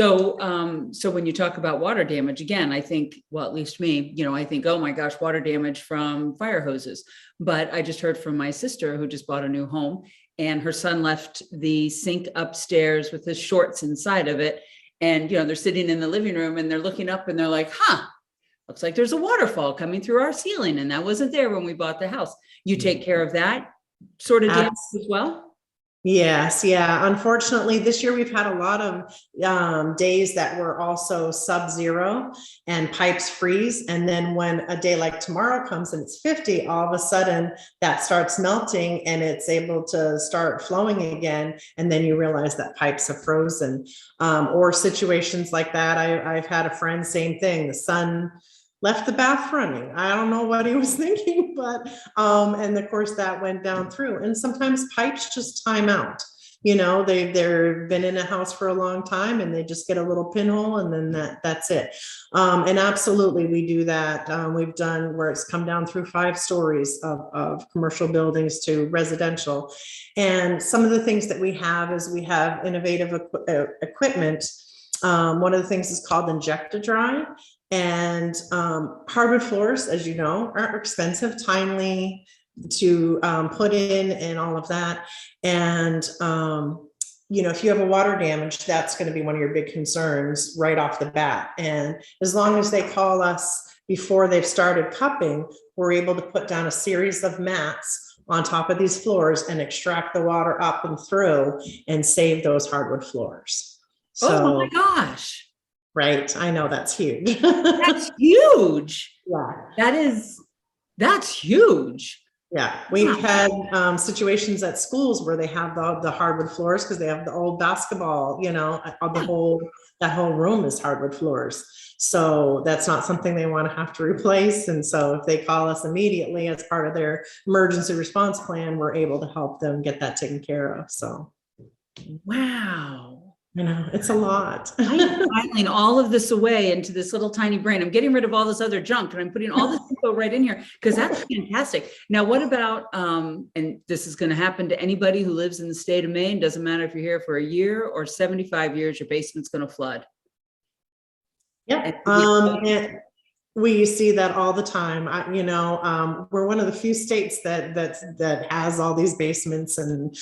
So when you talk about water damage, again, I think, well, at least me, I think, oh my gosh, water damage from fire hoses. But I just heard from my sister who just bought a new home, and her son left the sink upstairs with his shorts inside of it. And, they're sitting in the living room and they're looking up and they're like, looks like there's a waterfall coming through our ceiling. And that wasn't there when we bought the house. You take care of that sort of damage as well? Yes. Yeah. Unfortunately, this year we've had a lot of days that were also sub-zero and pipes freeze. And then when a day like tomorrow comes and it's 50, all of a sudden that starts melting and it's able to start flowing again. And then you realize that pipes have frozen, or situations like that. I've had a friend, same thing. The sun left the bath running. I don't know what he was thinking, but, and of course that went down through. And sometimes pipes just time out. They've been in a house for a long time and they just get a little pinhole and then that's it. And absolutely we do that. We've done where it's come down through 5 stories of commercial buildings to residential. And some of the things that we have is we have innovative equipment. One of the things is called Inject-A-Dry. And hardwood floors, as you know, are expensive, timely to put in and all of that. And, if you have a water damage, that's going to be one of your big concerns right off the bat. And as long as they call us before they've started cupping, we're able to put down a series of mats on top of these floors and extract the water up and through and save those hardwood floors. So, oh my gosh. Right. I know that's huge. That's huge. Yeah. That's huge. Yeah. We've had situations at schools where they have the hardwood floors because they have the old basketball, that whole room is hardwood floors. So that's not something they want to have to replace. And so if they call us immediately as part of their emergency response plan, we're able to help them get that taken care of. So. Wow. It's a lot. I'm filing all of this away into this little tiny brain. I'm getting rid of all this other junk and I'm putting all this info right in here because that's fantastic. Now, what about, and this is going to happen to anybody who lives in the state of Maine, doesn't matter if you're here for a year or 75 years, your basement's going to flood. Yeah. And we see that all the time. We're one of the few states that has all these basements and,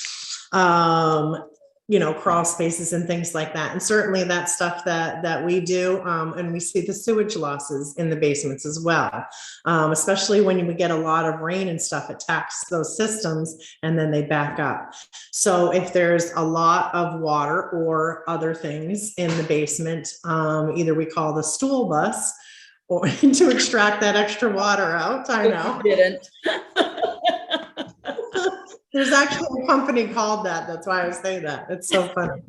crawl spaces and things like that. And certainly that's stuff that we do. And we see the sewage losses in the basements as well. Especially when we get a lot of rain and stuff, it attacks those systems and then they back up. So if there's a lot of water or other things in the basement, either we call the stool bus or to extract that extra water out. I know. Didn't. There's actually a company called that. That's why I say that. It's so funny.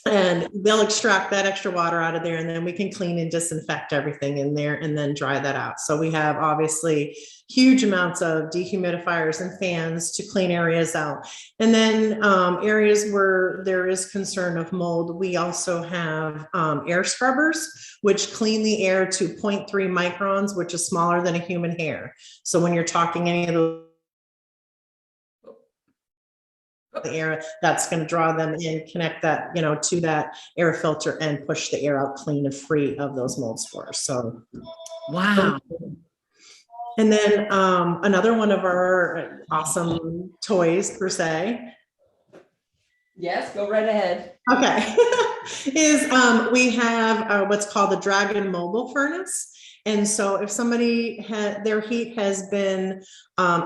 And they'll extract that extra water out of there and then we can clean and disinfect everything in there and then dry that out. So we have obviously huge amounts of dehumidifiers and fans to clean areas out. And then areas where there is concern of mold, we also have air scrubbers, which clean the air to 0.3 microns, which is smaller than a human hair. So when you're talking any of those the air, that's going to draw them in, connect that, to that air filter and push the air out clean and free of those mold spores. So, wow. And then another one of our awesome toys per se. Yes, go right ahead. Okay. is we have what's called the Dragon Mobile Furnace. And so if somebody their heat has been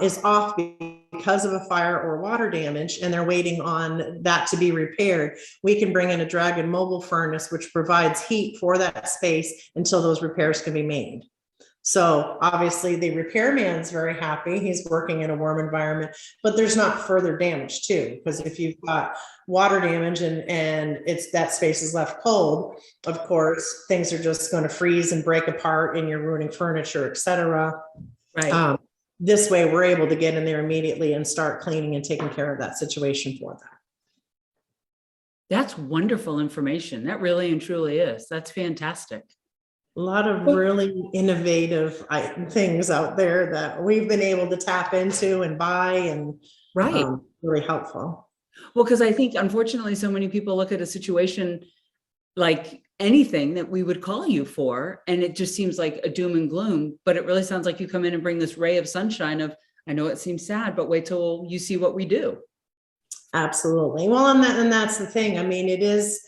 is off because of a fire or water damage and they're waiting on that to be repaired, we can bring in a Dragon Mobile Furnace, which provides heat for that space until those repairs can be made. So obviously the repairman is very happy. He's working in a warm environment, but there's not further damage too, because if you've got water damage and it's that space is left cold, of course, things are just going to freeze and break apart and you're ruining furniture, etc. Right. This way we're able to get in there immediately and start cleaning and taking care of that situation for them. That's wonderful information. That really and truly is. That's fantastic. A lot of really innovative things out there that we've been able to tap into and buy and right. Really helpful. Well, because I think unfortunately, so many people look at a situation like anything that we would call you for, and it just seems like a doom and gloom, but it really sounds like you come in and bring this ray of sunshine of, I know it seems sad, but wait till you see what we do. Absolutely. Well, and that's the thing. I mean, it is,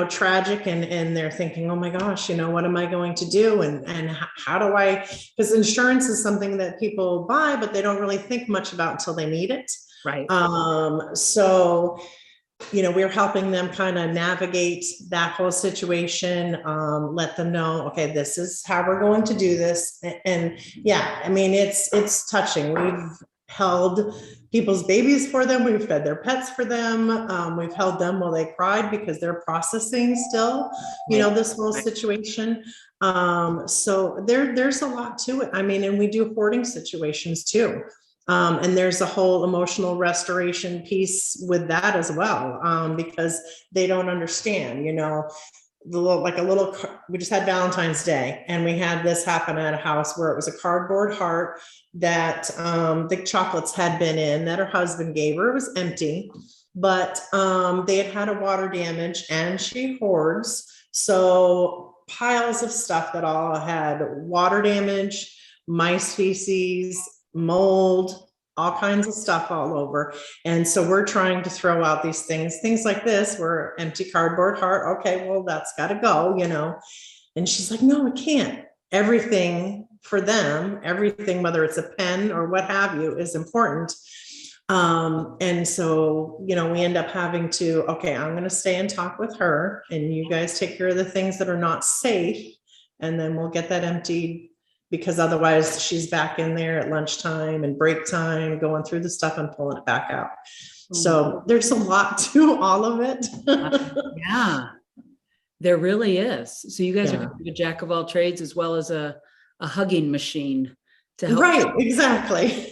tragic, and they're thinking, oh my gosh, what am I going to do? And how do I, because insurance is something that people buy, but they don't really think much about until they need it. Right. So, we're helping them kind of navigate that whole situation, let them know, okay, this is how we're going to do this. And yeah, I mean, it's touching. We've held people's babies for them. We've fed their pets for them. We've held them while they cried because they're processing still, this whole situation. So there's a lot to it. I mean, and we do hoarding situations too. And there's a whole emotional restoration piece with that as well, because they don't understand, we just had Valentine's Day, and we had this happen at a house where it was a cardboard heart that the chocolates had been in, that her husband gave her. It was empty, but they had a water damage, and she hoards. So piles of stuff that all had water damage, mice feces, mold, all kinds of stuff all over. And so we're trying to throw out these things like this, where empty cardboard heart. Okay, well, that's got to go, And she's like, no, it can't. Everything for them, everything, whether it's a pen or what have you, is important. And so, we end up having to, okay, I'm going to stay and talk with her, and you guys take care of the things that are not safe. And then we'll get that emptied, because otherwise she's back in there at lunchtime and break time, going through the stuff and pulling it back out. So there's a lot to all of it. Yeah, there really is. So you guys are a jack of all trades, as well as a hugging machine to help. Right, exactly.